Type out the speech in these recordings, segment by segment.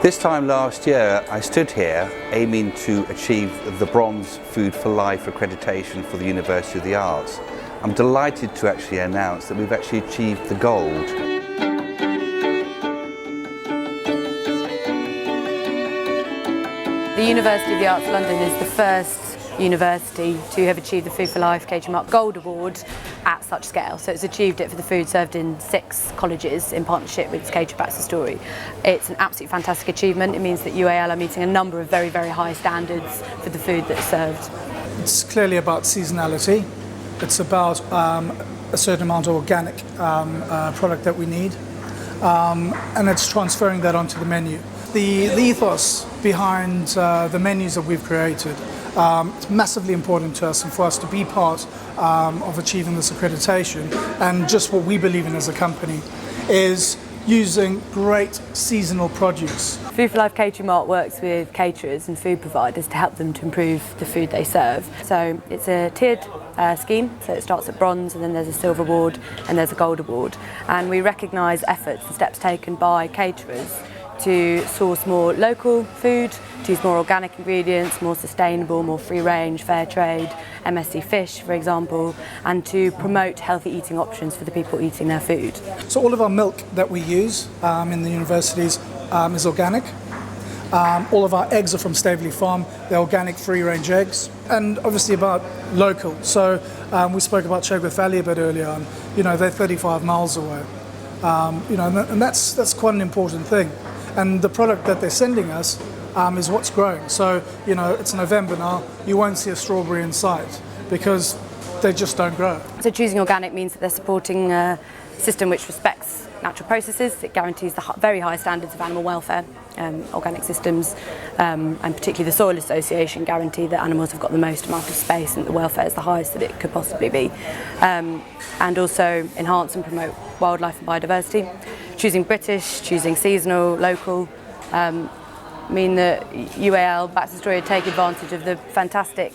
This time last year, I stood here aiming to achieve the Bronze Food for Life accreditation for the University of the Arts. I'm delighted to actually announce that we've actually achieved the gold. The University of the Arts London is the first university to have achieved the Food for Life Catering Mark Gold Award at such scale. So it's achieved it for the food served in 6 colleges in partnership with Cater Back's Story. It's an absolutely fantastic achievement. It means that UAL are meeting a number of very, very high standards for the food that's served. It's clearly about seasonality. It's about a certain amount of organic product that we need, and it's transferring that onto the menu. The ethos behind the menus that we've created, it's massively important to us and for us to be part of achieving this accreditation, and just what we believe in as a company is using great seasonal produce. Food for Life Catering Mark works with caterers and food providers to help them to improve the food they serve. So it's a tiered scheme, so it starts at bronze and then there's a silver award and there's a gold award. And we recognise efforts and steps taken by caterers to source more local food, to use more organic ingredients, more sustainable, more free range, fair trade, MSC fish for example, and to promote healthy eating options for the people eating their food. So all of our milk that we use in the universities is organic. All of our eggs are from Staveley Farm, they're organic free range eggs, and obviously about local. So we spoke about Chegworth Valley a bit earlier on, they're 35 miles away. And that's quite an important thing. And the product that they're sending us is what's growing. So, it's November now, you won't see a strawberry in sight because they just don't grow. So choosing organic means that they're supporting a system which respects natural processes. It guarantees the very high standards of animal welfare. Organic systems, and particularly the Soil Association, guarantee that animals have got the most amount of space and the welfare is the highest that it could possibly be. And also enhance and promote wildlife and biodiversity. Choosing British, choosing seasonal, local, mean that UAL, Back's Story, take advantage of the fantastic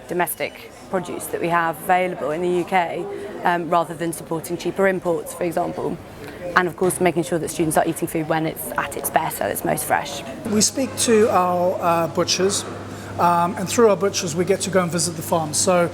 domestic produce that we have available in the UK, rather than supporting cheaper imports, for example. And of course making sure that students are eating food when it's at its best, at its most fresh. We speak to our butchers, and through our butchers we get to go and visit the farms. So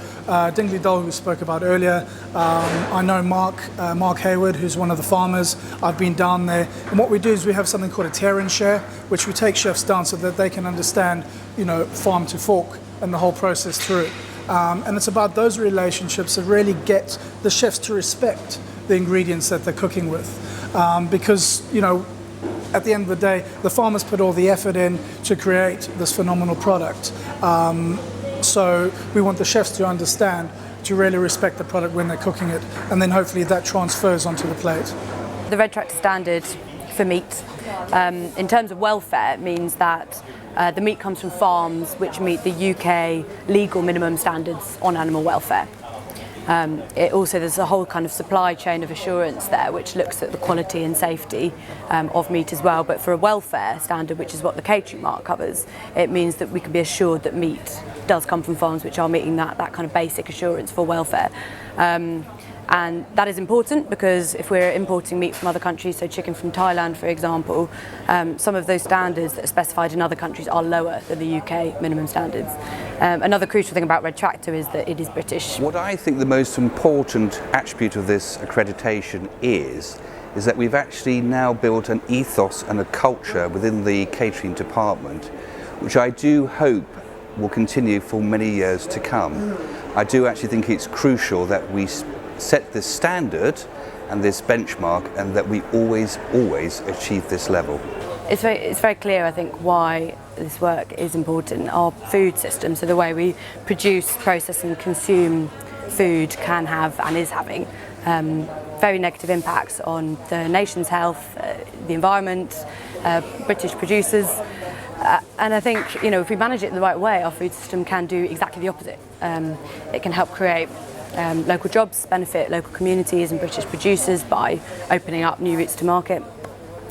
Dingley Dole, who we spoke about earlier, I know Mark Hayward, who's one of the farmers. I've been down there, and what we do is we have something called a tear and share, which we take chefs down so that they can understand, farm to fork and the whole process through. And it's about those relationships that really get the chefs to respect the ingredients that they're cooking with, because at the end of the day the farmers put all the effort in to create this phenomenal product, so we want the chefs to understand, to really respect the product when they're cooking it, and then hopefully that transfers onto the plate. The Red Tractor standard for meat, in terms of welfare, means that the meat comes from farms which meet the UK legal minimum standards on animal welfare. There's a whole kind of supply chain of assurance there which looks at the quality and safety of meat as well, but for a welfare standard, which is what the catering mark covers, it means that we can be assured that meat does come from farms which are meeting that kind of basic assurance for welfare. And that is important because if we're importing meat from other countries, so chicken from Thailand for example, some of those standards that are specified in other countries are lower than the UK minimum standards. Another crucial thing about Red Tractor is that it is British. What I think the most important attribute of this accreditation is that we've actually now built an ethos and a culture within the catering department, which I do hope will continue for many years to come. I do actually think it's crucial that we set this standard and this benchmark, and that we always achieve this level. It's very clear, I think, why this work is important. Our food system, so the way we produce, process and consume food, can have and is having very negative impacts on the nation's health, the environment, British producers. And I think, if we manage it the right way, our food system can do exactly the opposite. It can help create local jobs, benefit local communities and British producers by opening up new routes to market.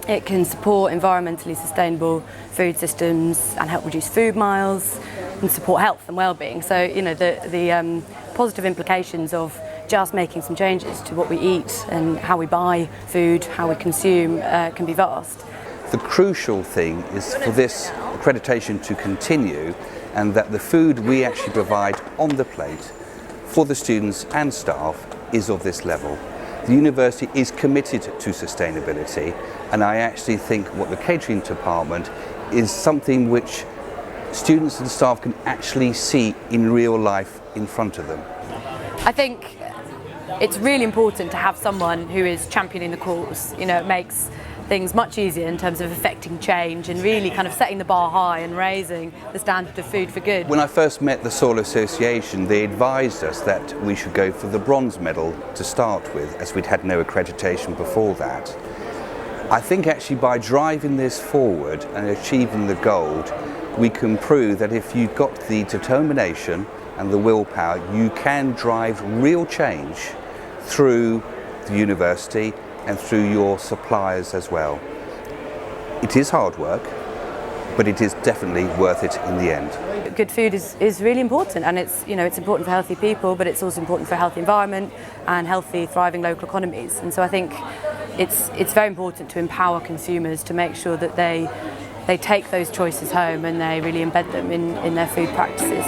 It can support environmentally sustainable food systems and help reduce food miles and support health and well-being. So, the positive implications of just making some changes to what we eat and how we buy food, how we consume, can be vast. The crucial thing is for this accreditation to continue, and that the food we actually provide on the plate for the students and staff is of this level. The university is committed to sustainability, and I actually think what the catering department is something which students and staff can actually see in real life in front of them. I think it's really important to have someone who is championing the cause. You know, it makes things much easier in terms of affecting change and really kind of setting the bar high and raising the standard of food for good. When I first met the Soil Association, they advised us that we should go for the bronze medal to start with, as we'd had no accreditation before that. I think actually by driving this forward and achieving the gold, we can prove that if you've got the determination and the willpower, you can drive real change through the university and through your suppliers as well. It is hard work, but it is definitely worth it in the end. Good food is really important, and it's important for healthy people, but it's also important for a healthy environment and healthy, thriving local economies. And so I think it's very important to empower consumers to make sure that they take those choices home and they really embed them in their food practices.